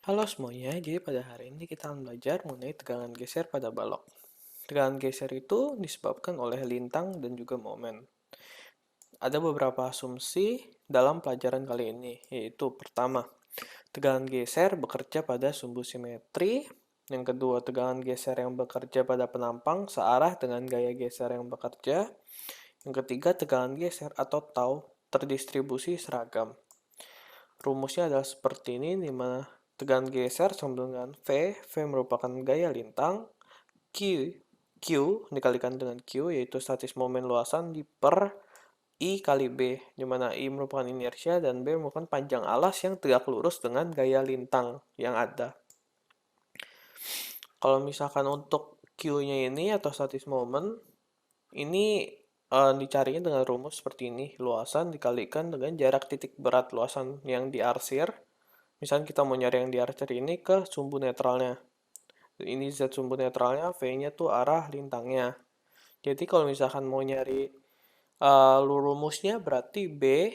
Halo semuanya, jadi pada hari ini kita akan belajar mengenai tegangan geser pada balok. Tegangan geser itu disebabkan oleh lintang dan juga momen. Ada beberapa asumsi dalam pelajaran kali ini, yaitu pertama, tegangan geser bekerja pada sumbu simetri. Yang kedua, tegangan geser yang bekerja pada penampang searah dengan gaya geser yang bekerja. Yang ketiga, tegangan geser atau tau terdistribusi seragam. Rumusnya adalah seperti ini, di mana tegangan geser sama dengan V merupakan gaya lintang, Q, Q dikalikan dengan Q, yaitu statis momen luasan di per I kali B, di mana I merupakan inersia dan B merupakan panjang alas yang tegak lurus dengan gaya lintang yang ada. Kalau misalkan untuk Q-nya ini atau statis momen, ini dicarinya dengan rumus seperti ini, luasan dikalikan dengan jarak titik berat luasan yang diarsir. Misalnya kita mau nyari yang diarsir ini ke sumbu netralnya. Ini Z sumbu netralnya, V-nya tuh arah lintangnya. Jadi kalau misalkan mau nyari rumusnya berarti B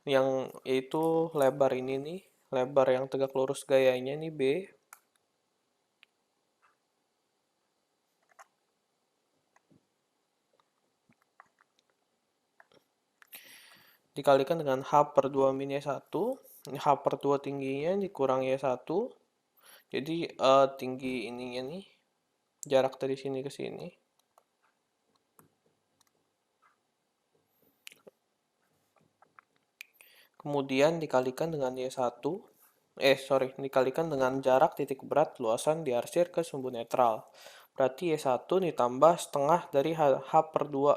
yang yaitu lebar ini nih, lebar yang tegak lurus gayanya nih B, dikalikan dengan H per 2 min Y1, H per 2 tingginya dikurang Y1, jadi tinggi ininya nih, jarak dari sini ke sini. Kemudian dikalikan dengan dikalikan dengan jarak titik berat luasan diarsir ke sumbu netral. Berarti Y1 ditambah setengah dari H per 2.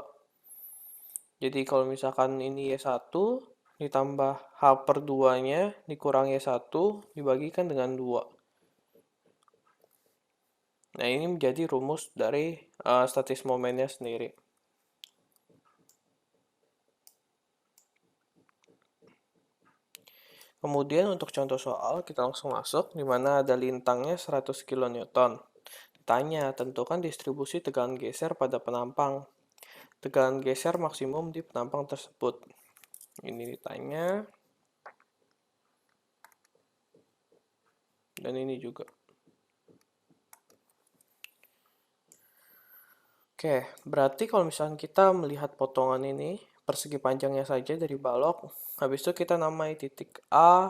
Jadi kalau misalkan ini Y1 ditambah H per 2-nya dikurang Y1 dibagikan dengan 2. Nah, ini menjadi rumus dari statis momennya sendiri. Kemudian untuk contoh soal, kita langsung masuk, di mana ada lintangnya 100 kN. Tanya, tentukan distribusi tegangan geser pada penampang. Tegangan geser maksimum di penampang tersebut. Ini ditanya. Dan ini juga. Oke, berarti kalau misalnya kita melihat potongan ini, persegi panjangnya saja dari balok, habis itu kita namai titik A,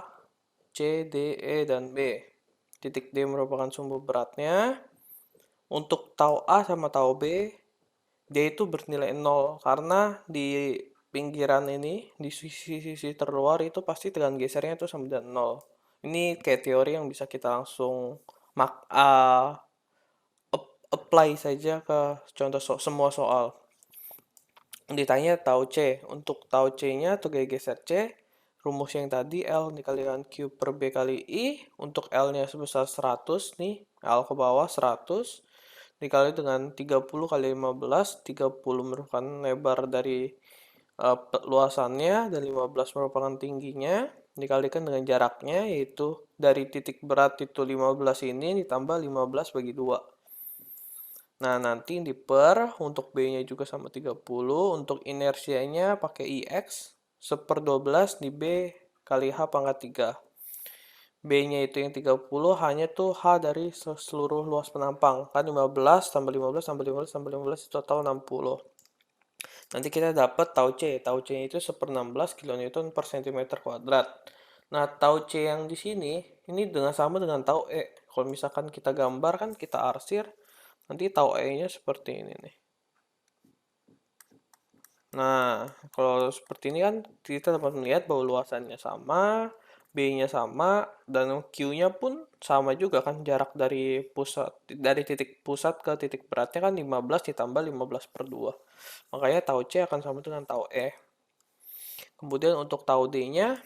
C, D, E, dan B. Titik D merupakan sumbu beratnya. Untuk tau A sama tau B, D itu bernilai 0, karena di pinggiran ini, di sisi-sisi terluar itu pasti tegangan gesernya itu sama dengan 0. Ini kayak teori yang bisa kita langsung apply saja ke contoh semua soal. Ditanya tau C. Untuk tau C-nya atau gaya geser C, rumus yang tadi L dikalikan Q per B kali I. Untuk L-nya sebesar 100 nih, L ke bawah 100. Dikali dengan 30 kali 15, 30 merupakan lebar dari luasannya dan 15 merupakan tingginya. Dikalikan dengan jaraknya, yaitu dari titik berat itu 15 ini ditambah 15 bagi 2. Nah, nanti di per, untuk B-nya juga sama 30, untuk inersianya pakai IX, 1/12 di B kali H pangkat 3. B-nya itu yang 30, hanya tuh H dari seluruh luas penampang. Kan 15 tambah 15 tambah 15 tambah 15 itu total 60. Nanti kita dapat tau C. Tau C itu 1/16 kN per cm kuadrat. Nah, tau C yang di sini, ini sama dengan tau E. Kalau misalkan kita gambar kan kita arsir, nanti tau E-nya seperti ini nih. Nah, kalau seperti ini kan kita dapat melihat bahwa luasannya sama, B-nya sama, dan Q-nya pun sama juga kan, jarak dari titik pusat ke titik beratnya kan 15 ditambah 15 per 2. Makanya tau C akan sama dengan tau E. Kemudian untuk tau D-nya,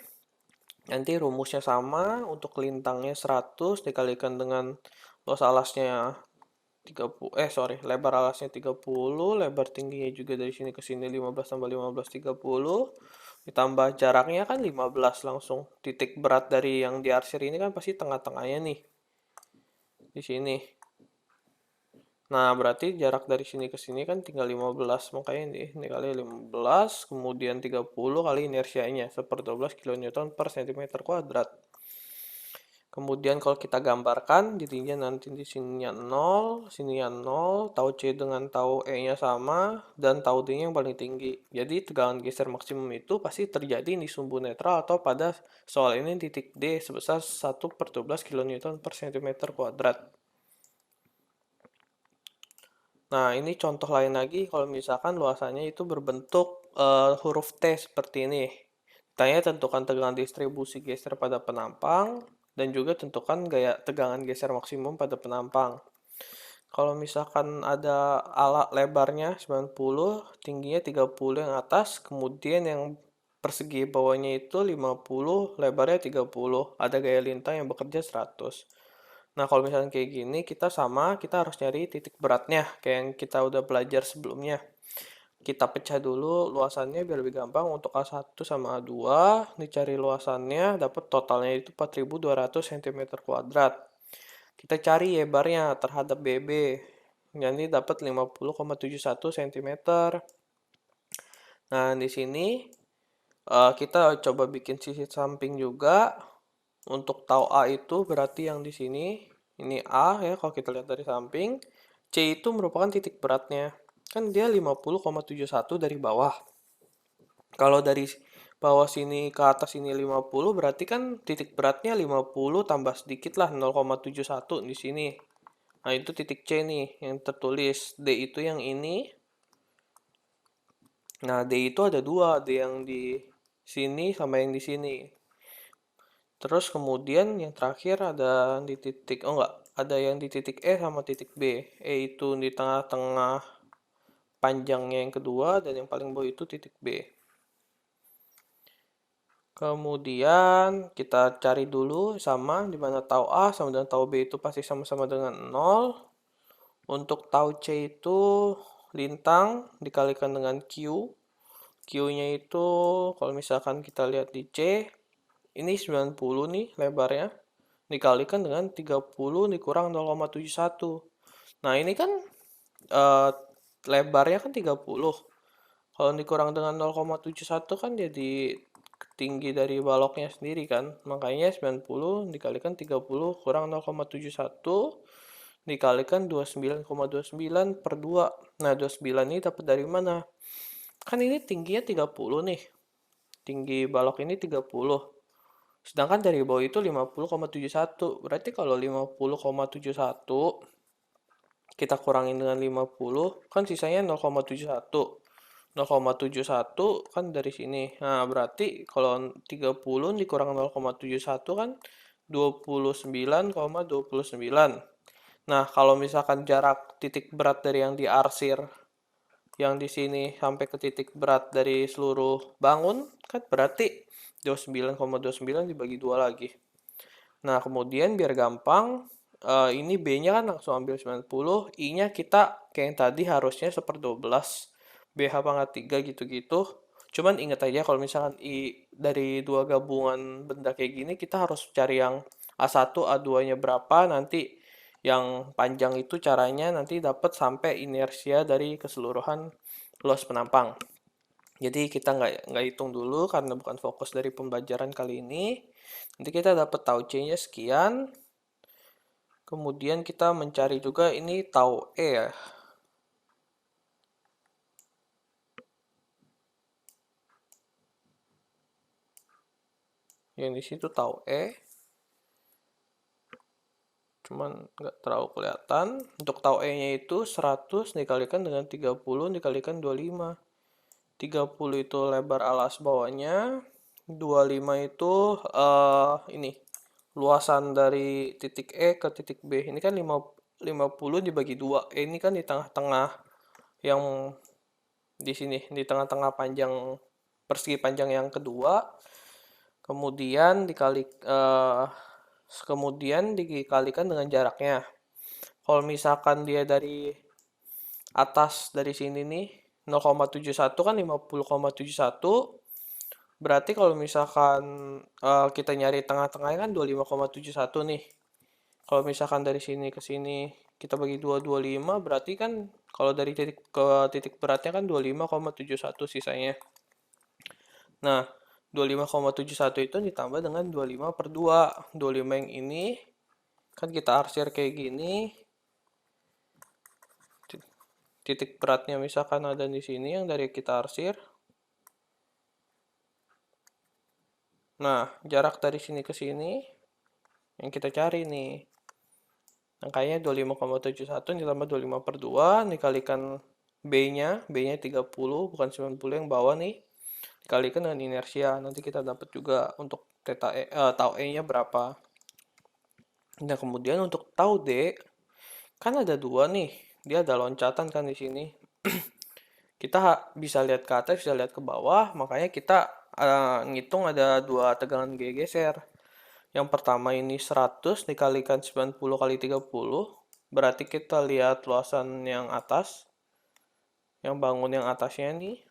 nanti rumusnya sama, untuk lintangnya 100 dikalikan dengan luas alasnya lebar alasnya 30, lebar tingginya juga dari sini ke sini 15 tambah 15 30, ditambah jaraknya kan 15 langsung. Titik berat dari yang diarsir ini kan pasti tengah-tengahnya nih. Di sini. Nah, berarti jarak dari sini ke sini kan tinggal 15, makanya ini kali 15, kemudian 30 kali inersianya, 1/12 kN per cm kuadrat. Kemudian kalau kita gambarkan, jadinya nanti di sininya 0, sininya 0, tau C dengan tau E-nya sama, dan tau D-nya yang paling tinggi. Jadi tegangan geser maksimum itu pasti terjadi di sumbu netral atau pada soal ini titik D sebesar 1/12 kN per cm kuadrat. Nah, ini contoh lain lagi kalau misalkan luasannya itu berbentuk huruf T seperti ini. Tanya tentukan tegangan distribusi geser pada penampang, dan juga tentukan gaya tegangan geser maksimum pada penampang. Kalau misalkan ada alat lebarnya 90, tingginya 30 yang atas, kemudian yang persegi bawahnya itu 50, lebarnya 30, ada gaya lintang yang bekerja 100. Nah, kalau misalkan kayak gini, kita harus nyari titik beratnya, kayak yang kita udah belajar sebelumnya. Kita pecah dulu luasannya biar lebih gampang. Untuk A1 sama A2, dicari luasannya, dapat totalnya itu 4.200 cm kuadrat. Kita cari Y-barnya terhadap BB, jadi dapat 50,71 cm. Nah, di sini kita coba bikin sisi samping juga. Untuk tau A itu berarti yang di sini, ini A ya kalau kita lihat dari samping. C itu merupakan titik beratnya. Kan dia 50,71 dari bawah. Kalau dari bawah sini ke atas ini 50, berarti kan titik beratnya 50 tambah sedikit lah 0,71 di sini. Nah, itu titik C nih yang tertulis. D itu yang ini. Nah, D itu ada dua, D yang di sini sama yang di sini. Terus kemudian yang terakhir ada di titik, ada yang di titik E sama titik B. E itu di tengah-tengah panjangnya yang kedua, dan yang paling bawah itu titik B. Kemudian kita cari dulu sama, di mana tau A sama dengan tau B itu pasti sama-sama dengan 0. Untuk tau C itu lintang dikalikan dengan Q. Q-nya itu kalau misalkan kita lihat di C, ini 90 nih lebarnya, dikalikan dengan 30 dikurang 0,71. Nah, ini kan lebarnya kan 30. Kalau dikurang dengan 0,71 kan jadi tinggi dari baloknya sendiri kan. Makanya 90 dikalikan 30 kurang 0,71 dikalikan 29,29 per 2. Nah, 29 ini dapat dari mana? Kan ini tingginya 30 nih. Tinggi balok ini 30. Sedangkan dari bawah itu 50,71. Berarti kalau 50,71 kita kurangin dengan 50, kan sisanya 0,71. 0,71 kan dari sini. Nah, berarti kalau 30 dikurang 0,71 kan 29,29. Nah, kalau misalkan jarak titik berat dari yang diarsir yang di sini sampai ke titik berat dari seluruh bangun kan berarti 29,29 dibagi 2 lagi. Nah, kemudian biar gampang, ini B-nya kan langsung ambil 90, I-nya kita kayak yang tadi harusnya 1/12, BH pangkat 3 gitu-gitu. Cuman ingat aja kalau misalkan I dari dua gabungan benda kayak gini, kita harus cari yang A1, A2-nya berapa, nanti yang panjang itu caranya nanti dapat sampai inersia dari keseluruhan luas penampang. Jadi kita nggak hitung dulu karena bukan fokus dari pembelajaran kali ini. Nanti kita dapat tau C-nya sekian. Kemudian kita mencari juga ini tau E ya. Yang di situ tau E. Cuman nggak terlalu kelihatan. Untuk tau E-nya itu 100 dikalikan dengan 30 dikalikan 25. 30 itu lebar alas bawahnya. 25 itu ini luasan dari titik E ke titik B. Ini kan 50 dibagi 2. E ini kan di tengah-tengah yang di sini, di tengah-tengah panjang persegi panjang yang kedua. Kemudian dikalikan dengan jaraknya. Kalau misalkan dia dari atas dari sini nih 0,71 kan 50,71. Berarti kalau misalkan kita nyari tengah-tengahnya kan 25,71 nih. Kalau misalkan dari sini ke sini kita bagi 2, 25, berarti kan kalau dari titik ke titik beratnya kan 25,71 sisanya. Nah, 25,71 itu ditambah dengan 25/2. 25 yang ini kan kita arsir kayak gini. Titik beratnya misalkan ada di sini yang dari kita arsir. Nah, jarak dari sini ke sini yang kita cari nih. Angkanya 25,71 ditambah 25/2 dikalikan B-nya 30, bukan 90 yang bawah nih. Dikalikan dengan inersia. Nanti kita dapat juga untuk tau E-nya berapa. Nah, kemudian untuk tau D, kan ada dua nih. Dia ada loncatan kan di sini. Kita bisa lihat ke atas, bisa lihat ke bawah. Makanya kita ngitung ada dua tegangan G geser. Yang pertama ini 100 dikalikan 90 kali 30. Berarti kita lihat luasan yang atas. Yang bangun yang atasnya nih.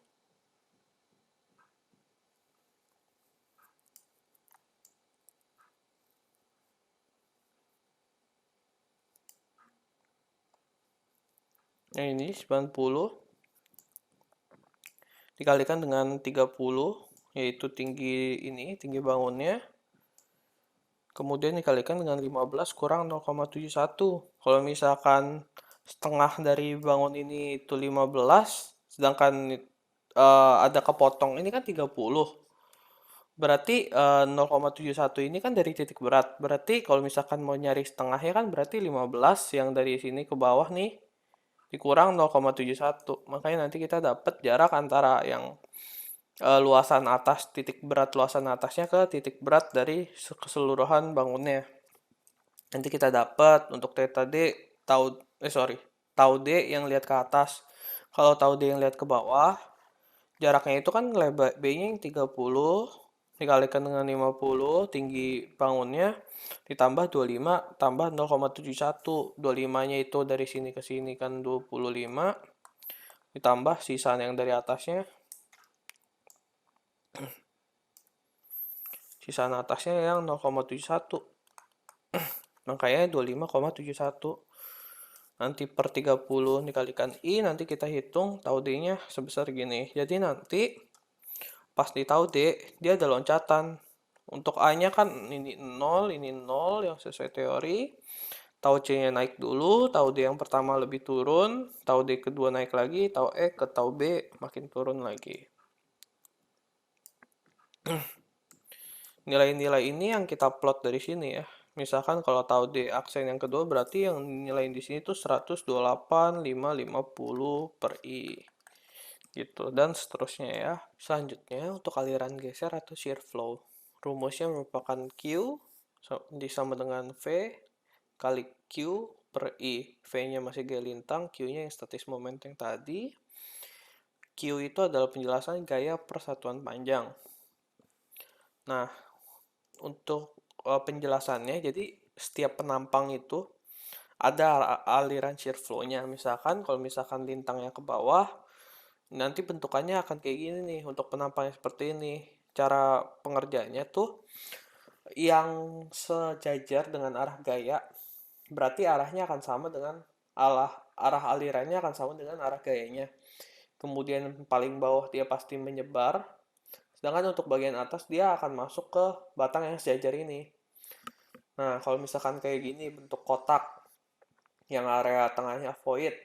Yang ini 90 dikalikan dengan 30, yaitu tinggi bangunnya. Kemudian dikalikan dengan 15 kurang 0,71. Kalau misalkan setengah dari bangun ini itu 15, sedangkan ada kepotong ini kan 30. Berarti 0,71 ini kan dari titik berat. Berarti kalau misalkan mau nyari setengahnya kan berarti 15 yang dari sini ke bawah nih dikurang 0,71. Makanya nanti kita dapat jarak antara yang luasan atas, titik berat luasan atasnya ke titik berat dari keseluruhan bangunnya. Nanti kita dapat untuk theta D tau D yang lihat ke atas. Kalau tau D yang lihat ke bawah, jaraknya itu kan lebar B-nya yang 30 dikalikan dengan 50 tinggi bangunnya ditambah 25 tambah 0,71. 25-nya itu dari sini ke sini kan 25 ditambah sisa yang dari atasnya. Sisaan atasnya yang 0,71. Makanya 25,71. Nanti per 30 dikalikan I, nanti kita hitung tau D-nya sebesar gini. Jadi nanti pas di tau D, dia ada loncatan. Untuk A-nya kan ini 0 yang sesuai teori. Tau C-nya naik dulu, tau D yang pertama lebih turun, tau D kedua naik lagi, tau E ke tau B makin turun lagi. Nilai-nilai ini yang kita plot dari sini ya. Misalkan kalau tahu D aksen yang kedua berarti yang nilai di sini tuh 128,550 per I. Gitu dan seterusnya ya. Selanjutnya untuk aliran geser atau shear flow. Rumusnya merupakan Q disama dengan V kali Q per I. V-nya masih gaya lintang, Q-nya yang statis moment yang tadi. Q itu adalah penjelasan gaya persatuan panjang. Nah, untuk penjelasannya, jadi setiap penampang itu ada aliran shear flow-nya. Misalkan kalau misalkan lintangnya ke bawah, nanti bentukannya akan kayak gini nih untuk penampangnya seperti ini. Cara pengerjaannya tuh yang sejajar dengan arah gaya, berarti arahnya akan sama dengan arah alirannya akan sama dengan arah gayanya. Kemudian paling bawah dia pasti menyebar, sedangkan untuk bagian atas dia akan masuk ke batang yang sejajar ini. Nah, kalau misalkan kayak gini bentuk kotak yang area tengahnya void,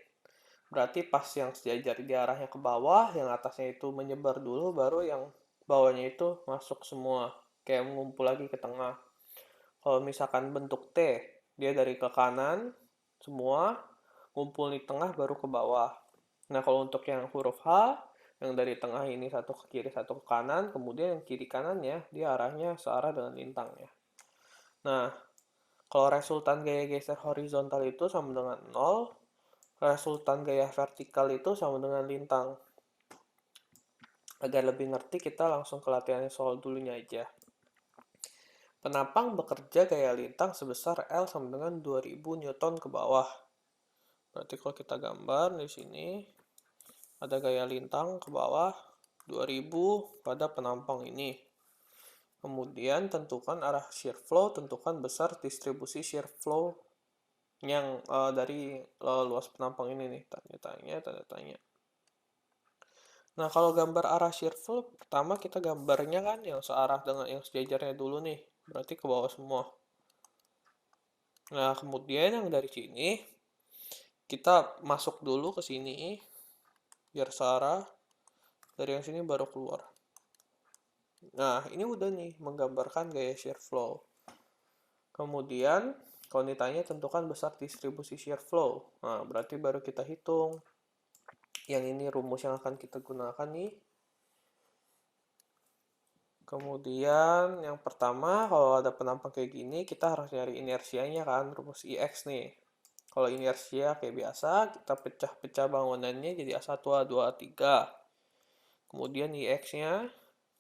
berarti pas yang sejajar di arahnya ke bawah, yang atasnya itu menyebar dulu, baru yang bawahnya itu masuk semua, kayak mengumpul lagi ke tengah. Kalau misalkan bentuk T, dia dari ke kanan semua, ngumpul di tengah baru ke bawah. Nah, kalau untuk yang huruf H, yang dari tengah ini satu ke kiri, satu ke kanan, kemudian yang kiri kanannya, dia arahnya searah dengan lintangnya. Nah, kalau resultan gaya geser horizontal itu sama dengan 0, resultan gaya vertikal itu sama dengan lintang. Agar lebih ngerti, kita langsung ke latihan soal dulunya aja. Penampang bekerja gaya lintang sebesar L sama dengan 2000 Newton ke bawah. Berarti kalau kita gambar di sini, ada gaya lintang ke bawah 2000 pada penampang ini. Kemudian tentukan arah shear flow, tentukan besar distribusi shear flow yang dari luas penampang ini nih, tanda tanya. Nah, kalau gambar arah shear flow, pertama kita gambarnya kan yang searah dengan yang sejajarnya dulu nih. Berarti ke bawah semua. Nah, kemudian yang dari sini, kita masuk dulu ke sini, biar searah. Dari yang sini baru keluar. Nah, ini udah nih, menggambarkan gaya shear flow. Kemudian, kalau ditanya tentukan besar distribusi shear flow. Nah, berarti baru kita hitung. Yang ini rumus yang akan kita gunakan nih. Kemudian yang pertama, kalau ada penampang kayak gini, kita harus nyari inersianya kan, rumus IX nih. Kalau inersia kayak biasa, kita pecah-pecah bangunannya jadi A1, A2, A3. Kemudian IX-nya,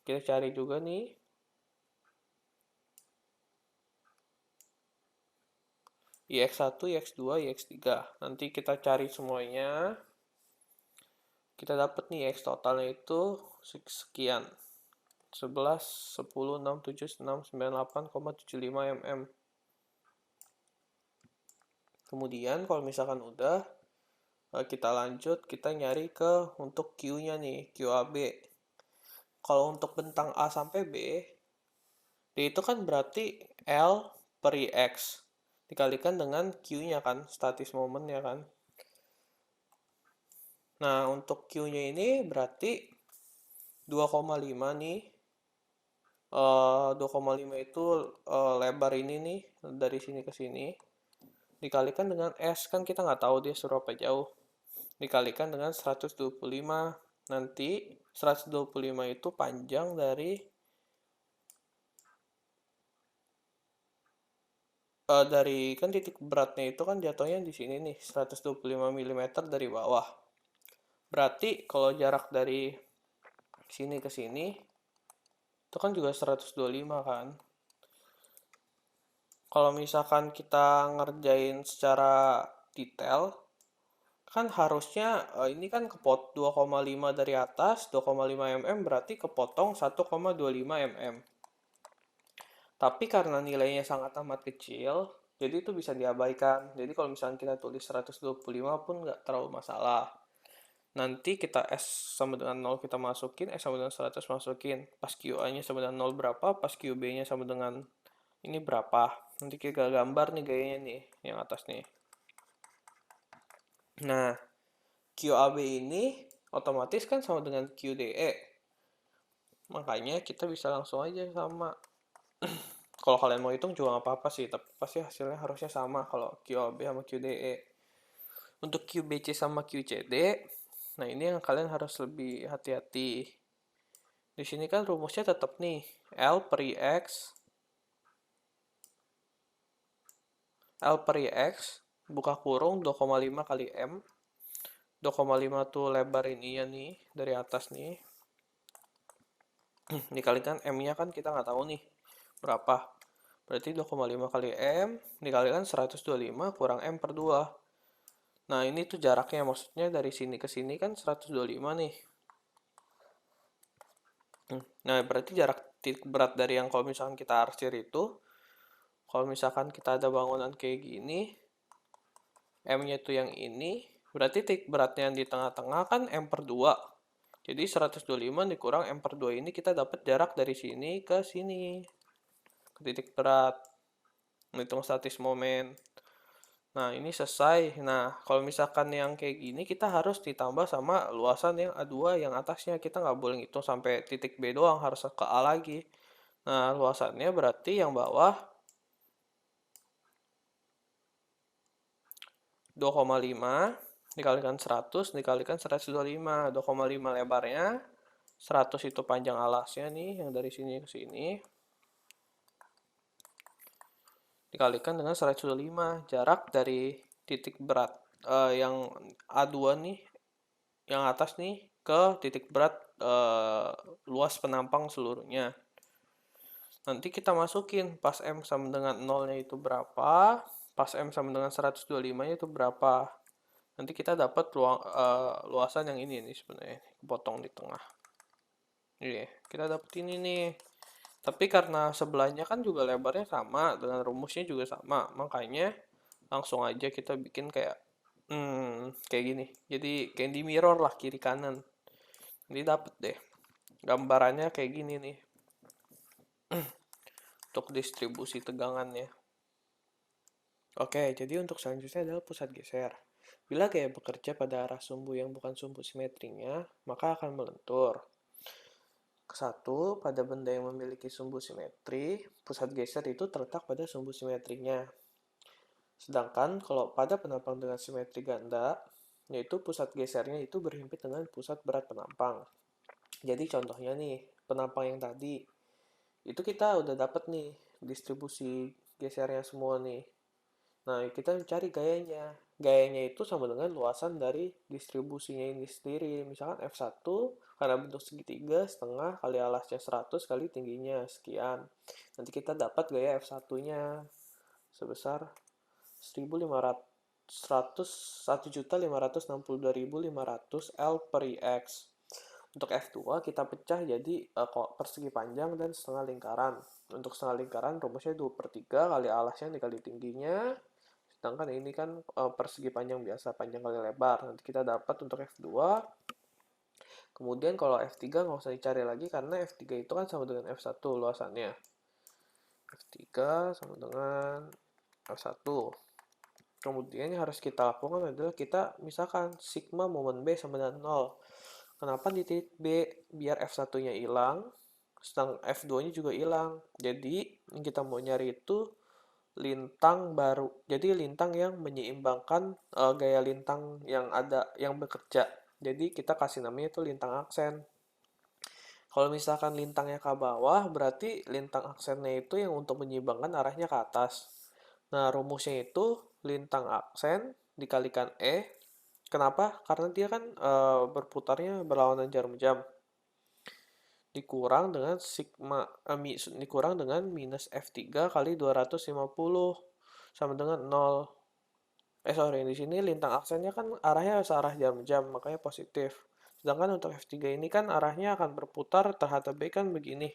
kita cari juga nih. IX1, IX2, IX3. Nanti kita cari semuanya. Kita dapat nih X totalnya itu sekian. 11, 10, 6, 7, 6, 9, 8,75 mm. Kemudian kalau misalkan udah, kita lanjut, kita nyari ke untuk Q-nya nih, QAB. Kalau untuk bentang A sampai B, D itu kan berarti L per IX. Dikalikan dengan Q-nya kan, statis momennya kan. Nah, untuk Q-nya ini berarti 2,5 nih. 2,5 itu lebar ini nih, dari sini ke sini. Dikalikan dengan S, kan kita nggak tahu dia seberapa jauh. Dikalikan dengan 125. Nanti 125 itu panjang dari kan titik beratnya itu kan jatuhnya di sini nih, 125 mm dari bawah. Berarti kalau jarak dari sini ke sini itu kan juga 125 kan. Kalau misalkan kita ngerjain secara detail, kan harusnya ini kan 2,5 dari atas, 2,5 mm berarti kepotong 1,25 mm. Tapi karena nilainya sangat amat kecil, jadi itu bisa diabaikan. Jadi kalau misalnya kita tulis 125 pun nggak terlalu masalah. Nanti kita S sama dengan 0 kita masukin, S sama dengan 100 masukin. Pas QA-nya sama dengan 0 berapa, pas QB-nya sama dengan ini berapa. Nanti kita gambar nih gayanya nih, yang atas nih. Nah, QAB ini otomatis kan sama dengan QDE. Makanya kita bisa langsung aja sama. Kalau kalian mau hitung juga nggak apa-apa sih, tapi pasti hasilnya harusnya sama kalau QAB sama QDE. Untuk QBC sama QCD, nah ini yang kalian harus lebih hati-hati. Di sini kan rumusnya tetap nih, L per IX buka kurung 2,5 kali M. 2,5 tuh lebar ini ya nih, dari atas nih. Dikalikan M-nya kan kita nggak tahu nih berapa. Berarti 2,5 kali M dikalikan 125 kurang M per 2. Nah, ini tuh jaraknya, maksudnya dari sini ke sini kan 125 nih. Nah, berarti jarak titik berat dari yang kalau misalkan kita arsir itu, kalau misalkan kita ada bangunan kayak gini, M-nya itu yang ini, berarti titik beratnya yang di tengah-tengah kan M per 2. Jadi 125 dikurang M per 2 ini kita dapat jarak dari sini ke sini. Ke titik berat. Menghitung statis momen. Nah, ini selesai. Nah, kalau misalkan yang kayak gini, kita harus ditambah sama luasan yang A2 yang atasnya. Kita nggak boleh ngitung sampai titik B doang, harus ke A lagi. Nah, luasannya berarti yang bawah 2,5 dikalikan 100 dikalikan 125. 2,5 lebarnya, 100 itu panjang alasnya nih, yang dari sini ke sini. Dikalikan dengan 125, jarak dari titik berat yang A2 nih, yang atas nih, ke titik berat luas penampang seluruhnya. Nanti kita masukin pas M sama dengan 0-nya itu berapa, pas M sama dengan 125-nya itu berapa. Nanti kita dapat luasan yang ini nih sebenarnya, potong di tengah. Iya, kita dapat ini nih. Tapi karena sebelahnya kan juga lebarnya sama, dengan rumusnya juga sama, makanya langsung aja kita bikin kayak kayak gini. Jadi candy mirror lah kiri kanan. Ini dapet deh. Gambarannya kayak gini nih. Untuk distribusi tegangannya. Oke, jadi untuk selanjutnya adalah pusat geser. Bila gaya bekerja pada arah sumbu yang bukan sumbu simetrinya, maka akan melentur. Satu, pada benda yang memiliki sumbu simetri, pusat geser itu terletak pada sumbu simetrinya. Sedangkan kalau pada penampang dengan simetri ganda, yaitu pusat gesernya itu berhimpit dengan pusat berat penampang. Jadi contohnya nih, penampang yang tadi, itu kita udah dapat nih distribusi gesernya semua nih. Nah, kita mencari gayanya. Gayanya itu sama dengan luasan dari distribusinya ini sendiri. Misalkan F1 karena bentuk segitiga setengah kali alasnya 100 kali tingginya sekian. Nanti kita dapat gaya F1-nya sebesar 1.562.500 L per IX. Untuk F2 kita pecah jadi persegi panjang dan setengah lingkaran. Untuk setengah lingkaran rumusnya 2/3 kali alasnya dikali tingginya. Sedangkan ini kan persegi panjang biasa, panjang kali lebar. Nanti kita dapat untuk F2. Kemudian kalau F3 nggak usah dicari lagi karena F3 itu kan sama dengan F1 luasannya. F3 sama dengan F1. Kemudian yang harus kita lakukan adalah kita misalkan sigma momen B sama dengan 0. Kenapa di titik B? Biar F1-nya hilang, sedang F2-nya juga hilang. Jadi yang kita mau nyari itu lintang baru. Jadi lintang yang menyeimbangkan gaya lintang yang ada yang bekerja. Jadi kita kasih namanya itu lintang aksen. Kalau misalkan lintangnya ke bawah, berarti lintang aksennya itu yang untuk menyeimbangkan arahnya ke atas. Nah, rumusnya itu lintang aksen dikalikan E. Kenapa? Karena dia kan berputarnya berlawanan jarum jam. Dikurang dengan dikurang dengan minus F3 kali 250 sama dengan 0. Di sini lintang aksennya kan arahnya searah jarum jam, makanya positif. Sedangkan untuk F3 ini kan arahnya akan berputar terhadap B kan begini.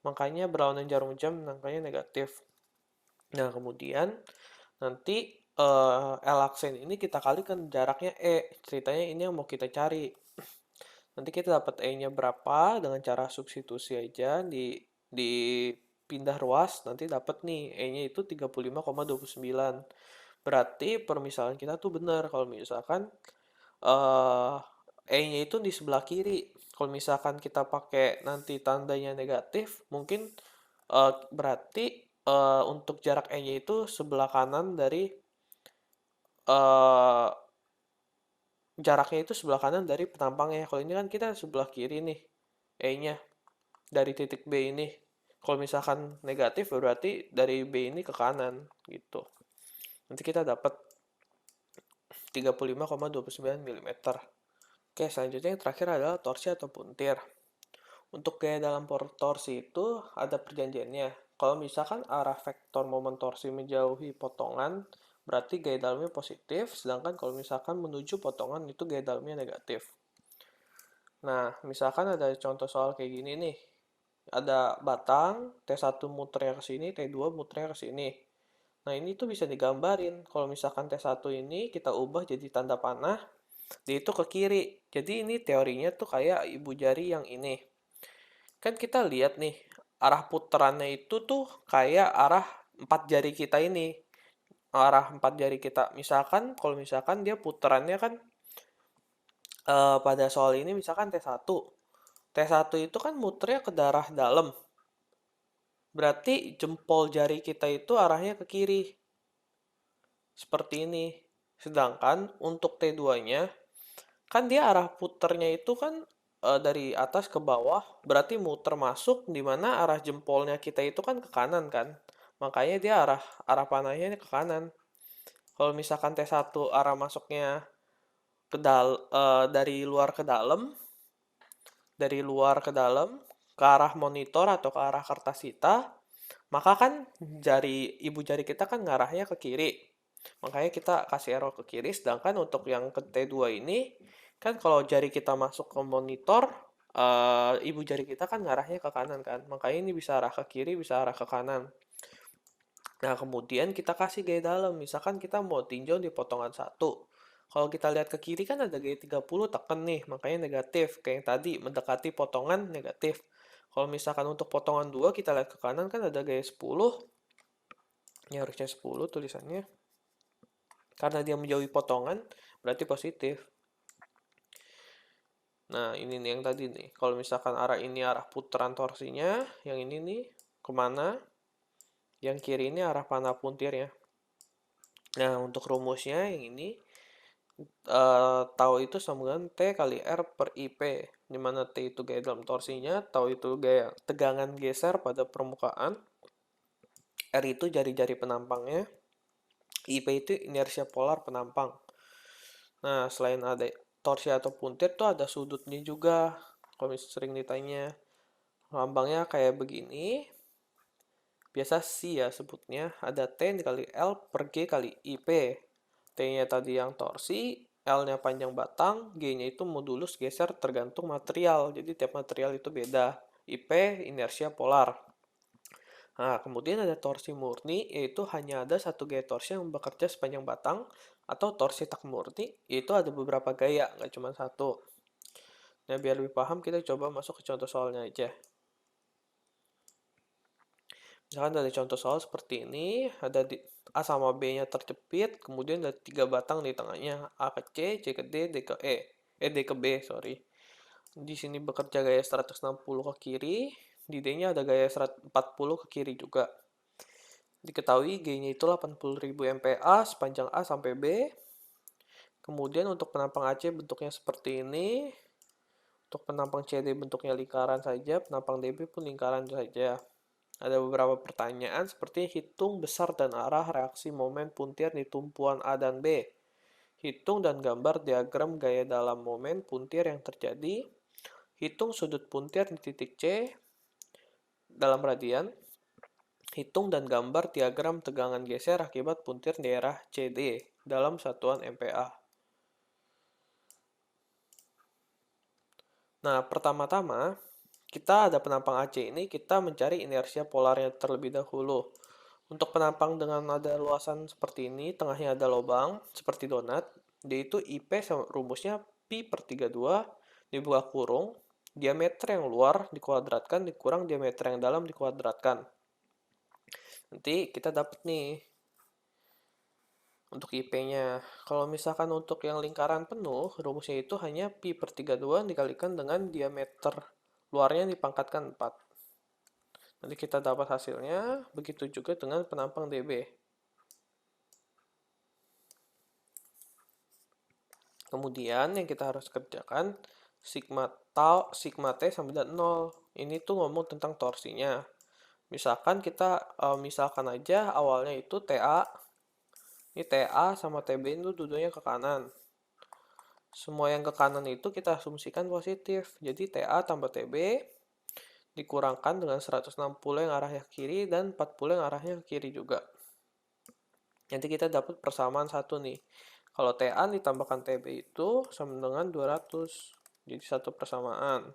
Makanya berlawanan jarum jam, makanya negatif. Nah, kemudian nanti L aksen ini kita kalikan jaraknya E. Ceritanya ini yang mau kita cari. Nanti kita dapat E-nya berapa dengan cara substitusi aja di pindah ruas, nanti dapat nih E-nya itu 35,29. Berarti permisalan kita tuh benar kalau misalkan eh E-nya itu di sebelah kiri. Kalau misalkan kita pakai nanti tandanya negatif, mungkin berarti untuk jarak E-nya itu sebelah kanan dari eh jaraknya itu sebelah kanan dari penampangnya. Kalau ini kan kita sebelah kiri nih E-nya dari titik B ini. Kalau misalkan negatif berarti dari B ini ke kanan gitu. Nanti kita dapat 35,29 mm. Oke, selanjutnya yang terakhir adalah torsi atau puntir. Untuk gaya dalam torsi itu ada perjanjiannya. Kalau misalkan arah vektor momen torsi menjauhi potongan, berarti gaya dalamnya positif, sedangkan kalau misalkan menuju potongan itu gaya dalamnya negatif. Nah, misalkan ada contoh soal kayak gini nih. Ada batang, T1 muternya ke sini, T2 muternya ke sini. Nah, ini tuh bisa digambarin. Kalau misalkan T1 ini kita ubah jadi tanda panah, dia itu ke kiri. Jadi ini teorinya tuh kayak ibu jari yang ini. Kan kita lihat nih, arah putarannya itu tuh kayak arah 4 jari kita ini. Arah 4 jari kita. Misalkan, kalau misalkan dia putarannya kan pada soal ini misalkan T1. T1 itu kan muternya ke darah dalam. Berarti jempol jari kita itu arahnya ke kiri. Seperti ini. Sedangkan untuk T2-nya, kan dia arah puternya itu kan dari atas ke bawah, berarti muter masuk di mana arah jempolnya kita itu kan ke kanan kan. Makanya dia arah panahnya ke kanan. Kalau misalkan T1 arah masuknya dari luar ke dalam, ke arah monitor atau ke arah kertas kita, maka kan ibu jari kita kan ngarahnya ke kiri. Makanya kita kasih arrow ke kiri, sedangkan untuk yang ke T2 ini, kan kalau jari kita masuk ke monitor, ibu jari kita kan ngarahnya ke kanan kan. Makanya ini bisa arah ke kiri, bisa arah ke kanan. Nah, kemudian kita kasih gaya dalam. Misalkan kita mau tinjau di potongan 1. Kalau kita lihat ke kiri kan ada gaya 30 tekan nih, makanya negatif. Kayak yang tadi, mendekati potongan negatif. Kalau misalkan untuk potongan 2 kita lihat ke kanan kan ada gaya 10. Ini harusnya 10 tulisannya. Karena dia menjauhi potongan, berarti positif. Nah, ini nih yang tadi nih. Kalau misalkan arah ini arah putaran torsinya, yang ini nih kemana? Yang kiri ini arah panah puntirnya. Nah, untuk rumusnya yang ini, tau itu sama dengan T kali R per IP. Di mana T itu gaya dalam torsinya, tau itu gaya tegangan geser pada permukaan, R itu jari-jari penampangnya, IP itu inersia polar penampang. Nah, selain ada torsi atau puntir tuh ada sudutnya juga. Kalau misalnya sering ditanya, lambangnya kayak begini. Biasa C ya sebutnya. Ada T dikali L per G kali IP. T-nya tadi yang torsi, L-nya panjang batang, G-nya itu modulus geser tergantung material. Jadi tiap material itu beda. IP inersia polar. Nah, kemudian ada torsi murni, yaitu hanya ada satu gaya torsi yang bekerja sepanjang batang, atau torsi tak murni, yaitu ada beberapa gaya, nggak cuma satu. Nah, biar lebih paham, kita coba masuk ke contoh soalnya aja. Misalkan dari contoh soal seperti ini, ada di A sama B-nya terjepit, kemudian ada 3 batang di tengahnya, A ke C, C ke D, D ke E. D ke B, sorry. Di sini bekerja gaya 160 ke kiri, di D-nya ada gaya 140 ke kiri juga. Diketahui G-nya itu 80.000 MPa sepanjang A sampai B. Kemudian untuk penampang AC bentuknya seperti ini. Untuk penampang CD bentuknya lingkaran saja, penampang DB pun lingkaran saja. Ada beberapa pertanyaan seperti hitung besar dan arah reaksi momen puntir di tumpuan A dan B. Hitung dan gambar diagram gaya dalam momen puntir yang terjadi. Hitung sudut puntir di titik C dalam radian. Hitung dan gambar diagram tegangan geser akibat puntir daerah CD dalam satuan MPa. Nah, pertama-tama kita ada penampang AC ini, kita mencari inersia polarnya terlebih dahulu. Untuk penampang dengan nada luasan seperti ini, tengahnya ada lubang, seperti donat, yaitu IP rumusnya Pi per 32 dibuka kurung, diameter yang luar dikuadratkan dikurang diameter yang dalam dikuadratkan. Nanti kita dapat nih untuk IP-nya. Kalau misalkan untuk yang lingkaran penuh, rumusnya itu hanya Pi per 32 dikalikan dengan diameter luarnya dipangkatkan 4. Nanti kita dapat hasilnya, begitu juga dengan penampang DB. Kemudian yang kita harus kerjakan, sigma T sama dengan 0. Ini tuh ngomong tentang torsinya. Misalkan kita, misalkan aja awalnya itu TA. Ini TA sama TB itu duduknya ke kanan. Semua yang ke kanan itu kita asumsikan positif. Jadi TA tambah TB dikurangkan dengan 160 yang arahnya ke kiri dan 40 yang arahnya ke kiri juga. Nanti kita dapat persamaan satu nih. Kalau TA ditambahkan TB itu sama dengan 200. Jadi satu persamaan.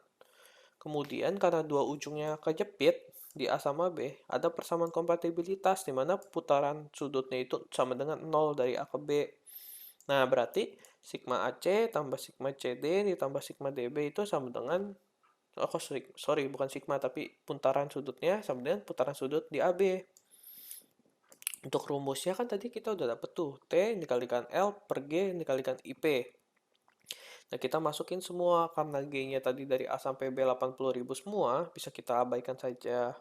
Kemudian karena dua ujungnya kejepit di A sama B, ada persamaan kompatibilitas di mana putaran sudutnya itu sama dengan 0 dari A ke B. Nah, berarti sigma AC tambah sigma CD ditambah sigma DB itu sama dengan bukan sigma tapi putaran sudutnya sama dengan putaran sudut di AB. Untuk rumusnya kan tadi kita udah dapet tuh T dikalikan L per G dikalikan IP. Nah, kita masukin semua karena G-nya tadi dari A sampai B 80.000 semua, bisa kita abaikan saja.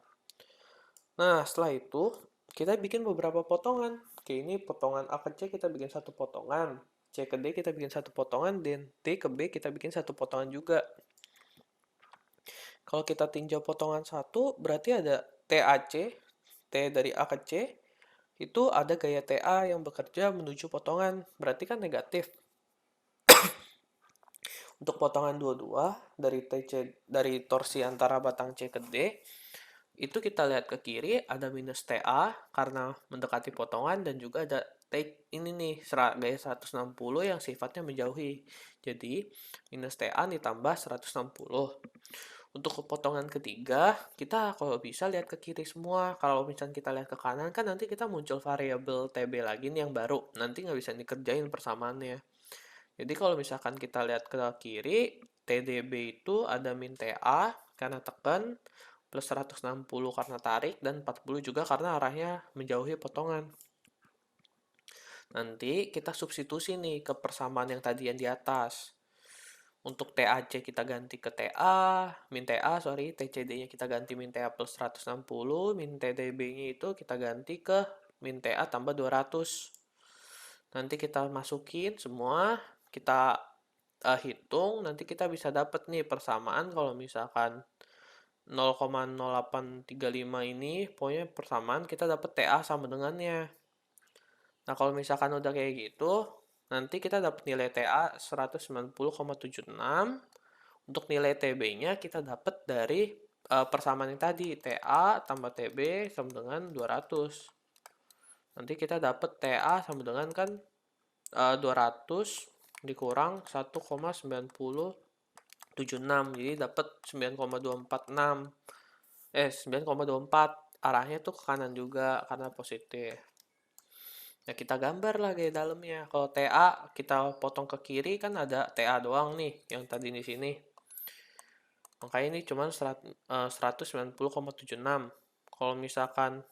Nah, setelah itu kita bikin beberapa potongan. Oke, ini potongan A ke C kita bikin satu potongan. C ke D kita bikin satu potongan, dan D ke B kita bikin satu potongan juga. Kalau kita tinjau potongan satu, berarti ada TAC, T dari A ke C, itu ada gaya TA yang bekerja menuju potongan, berarti kan negatif. Untuk potongan 22 dari torsi antara batang C ke D, itu kita lihat ke kiri ada minus TA karena mendekati potongan dan juga ada T ini nih gaya 160 yang sifatnya menjauhi. Jadi minus TA ditambah 160. Untuk potongan ketiga, kita kalau bisa lihat ke kiri semua. Kalau misalnya kita lihat ke kanan, kan nanti kita muncul variabel TB lagi nih yang baru. Nanti nggak bisa dikerjain persamaannya. Jadi kalau misalkan kita lihat ke kiri, TDB itu ada min TA karena tekan, plus 160 karena tarik, dan 40 juga karena arahnya menjauhi potongan. Nanti kita substitusi nih ke persamaan yang tadi yang di atas. Untuk TAC kita ganti ke TA, min TA, sorry, TCD-nya kita ganti min TA plus 160, min TDB-nya itu kita ganti ke min TA tambah 200. Nanti kita masukin semua, kita hitung, nanti kita bisa dapat nih persamaan kalau misalkan 0,0835 ini, pokoknya persamaan kita dapat TA sama dengannya. Nah, kalau misalkan udah kayak gitu, nanti kita dapat nilai TA 190,76. Untuk nilai TB-nya kita dapat dari persamaan yang tadi, TA tambah TB sama dengan 200. Nanti kita dapat TA sama dengan kan 200 dikurang 1,9076. Jadi dapat 9,246. 9,24. Arahnya tuh ke kanan juga karena positif. Nah, kita gambar lah di dalamnya. Kalau TA kita potong ke kiri kan ada TA doang nih yang tadi di sini. Makanya ini cuma 190,76. Kalau misalkan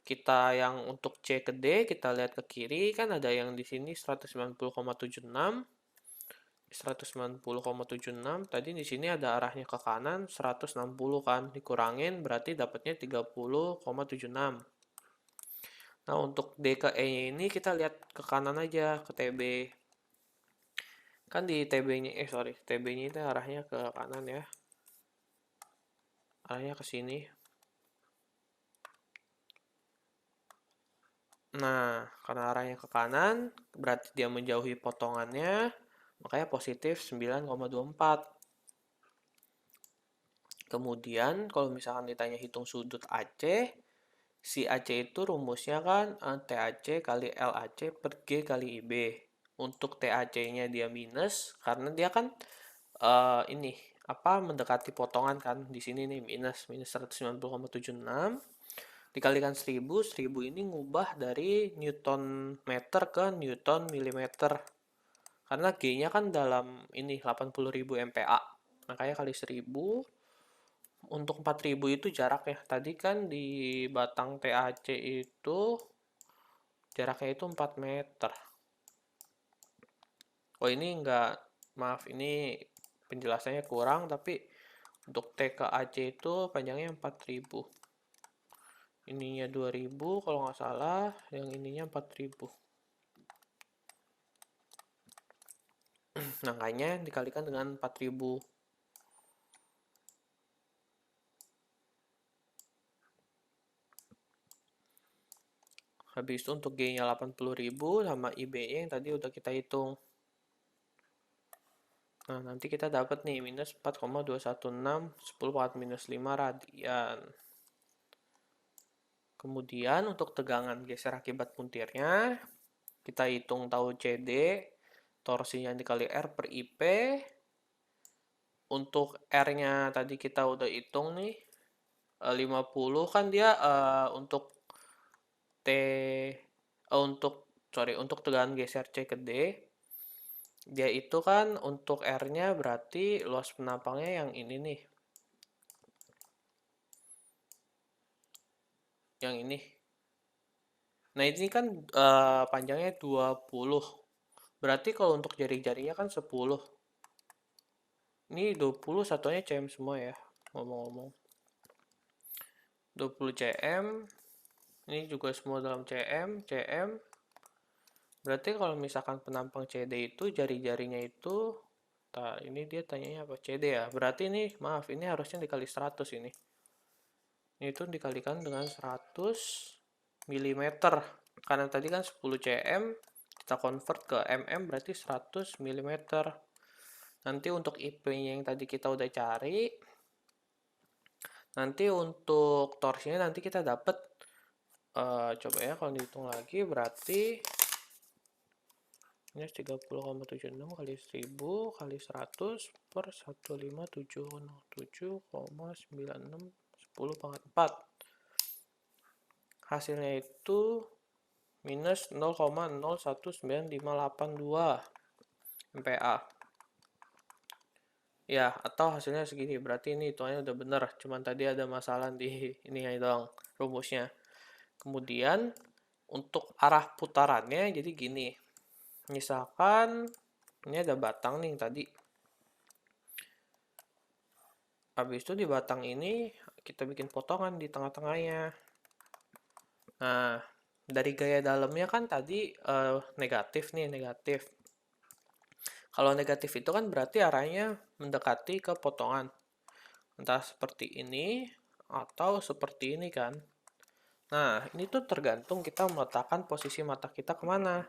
kita yang untuk C ke D, kita lihat ke kiri kan ada yang di sini 190,76. 190,76. Tadi di sini ada arahnya ke kanan 160 kan, dikurangin berarti dapatnya 30,76. Nah, untuk D ke E ini kita lihat ke kanan aja, ke TB. Kan di TB-nya, TB-nya itu arahnya ke kanan ya. Arahnya ke sini. Nah, karena arahnya ke kanan, berarti dia menjauhi potongannya, makanya positif 9,24. Kemudian, kalau misalkan ditanya hitung sudut AC, si AC itu rumusnya kan TAC kali LAC per G kali IB. Untuk TAC-nya dia minus, karena dia kan ini mendekati potongan kan, di sini nih minus 190,76 dikalikan 1000. 1000 ini ngubah dari Newton meter ke Newton milimeter karena G-nya kan dalam ini 80.000 MPa, makanya kali 1000. Untuk 4000 itu jaraknya tadi kan di batang TAC itu jaraknya itu 4 meter. Oh, ini enggak, maaf, ini penjelasannya kurang, tapi untuk TKAC itu panjangnya 4000. Ininya 2000 kalau nggak salah, yang ininya 4000. Makanya dikalikan dengan 4000. Habis itu untuk G-nya 80.000 sama IB-nya yang tadi udah kita hitung. Nah, nanti kita dapat nih minus 4,216 10 pangkat minus 5 radian. Kemudian untuk tegangan geser akibat puntirnya, kita hitung tahu CD, torsinya dikali R per IP. Untuk R-nya tadi kita udah hitung nih, 50 kan dia untuk untuk tegangan geser C ke D, dia itu kan untuk R-nya berarti luas penampangnya yang ini nih. Yang ini. Nah, ini kan panjangnya 20. Berarti kalau untuk jari-jarinya kan 10. Ini 20 satunya cm semua ya, ngomong-ngomong. 20 cm. Ini juga semua dalam cm. Berarti kalau misalkan penampang CD itu jari-jarinya itu, ini dia tanyanya apa? CD ya. Berarti ini, maaf, ini harusnya dikali 100 ini. Ini tuh dikalikan dengan 100 mm. Karena tadi kan 10 cm, kita convert ke mm berarti 100 mm. Nanti untuk IP-nya yang tadi kita udah cari, nanti untuk torsinya nanti kita dapat, coba ya kalau dihitung lagi berarti minus 30,76 kali 1000 kali 100 per 15707,96 10 pangkat 4. Hasilnya itu minus 0,019582 MPa. Ya, atau hasilnya segini. Berarti ini hitungannya udah bener. Cuman tadi ada masalah di ini ya dong, rumusnya. Kemudian untuk arah putarannya jadi gini. Misalkan ini ada batang nih tadi. Habis itu di batang ini kita bikin potongan di tengah-tengahnya. Nah, dari gaya dalamnya kan tadi negatif nih, negatif. Kalau negatif itu kan berarti arahnya mendekati ke potongan. Entah seperti ini atau seperti ini kan. Nah, ini tuh tergantung kita meletakkan posisi mata kita kemana.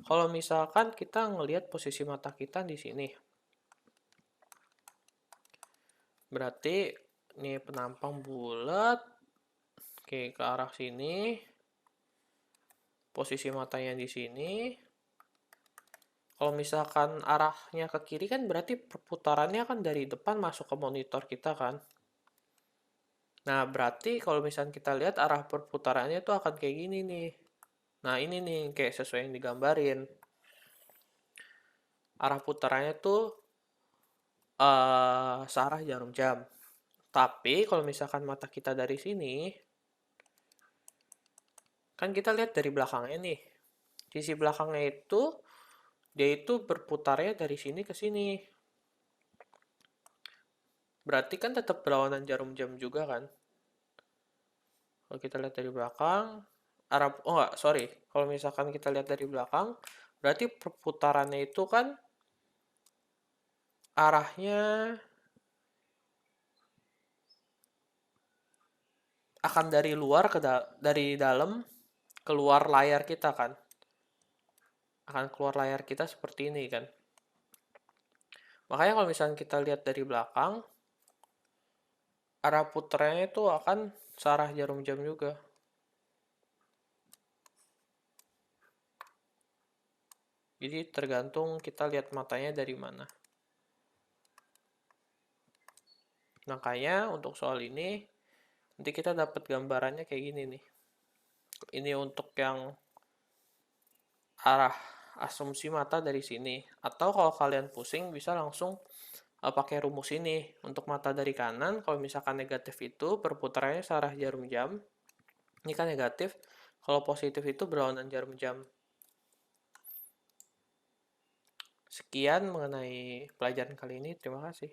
Kalau misalkan kita ngelihat posisi mata kita di sini, berarti ini penampang bulat, oke ke arah sini, posisi matanya di sini. Kalau misalkan arahnya ke kiri kan berarti perputarannya kan dari depan masuk ke monitor kita kan. Nah, berarti kalau misalkan kita lihat arah perputarannya itu akan kayak gini nih. Nah, ini nih kayak sesuai yang digambarin. Arah putarannya tuh searah jarum jam. Tapi kalau misalkan mata kita dari sini, kan kita lihat dari belakangnya nih. Sisi belakangnya itu, dia itu berputarnya dari sini ke sini. Berarti kan tetap berlawanan jarum jam juga kan. Kalau kita lihat dari belakang, oh enggak, sorry. Kalau misalkan kita lihat dari belakang, berarti perputarannya itu kan arahnya akan dari luar dari dalam keluar layar kita kan. Akan keluar layar kita seperti ini kan. Makanya kalau misalnya kita lihat dari belakang, arah puternya itu akan searah jarum jam juga. Jadi tergantung kita lihat matanya dari mana. Makanya untuk soal ini, nanti kita dapat gambarannya kayak gini nih. Ini untuk yang arah asumsi mata dari sini. Atau kalau kalian pusing bisa langsung pakai rumus ini. Untuk mata dari kanan, kalau misalkan negatif itu perputarannya searah jarum jam. Ini kan negatif. Kalau positif itu berlawanan jarum jam. Sekian mengenai pelajaran kali ini. Terima kasih.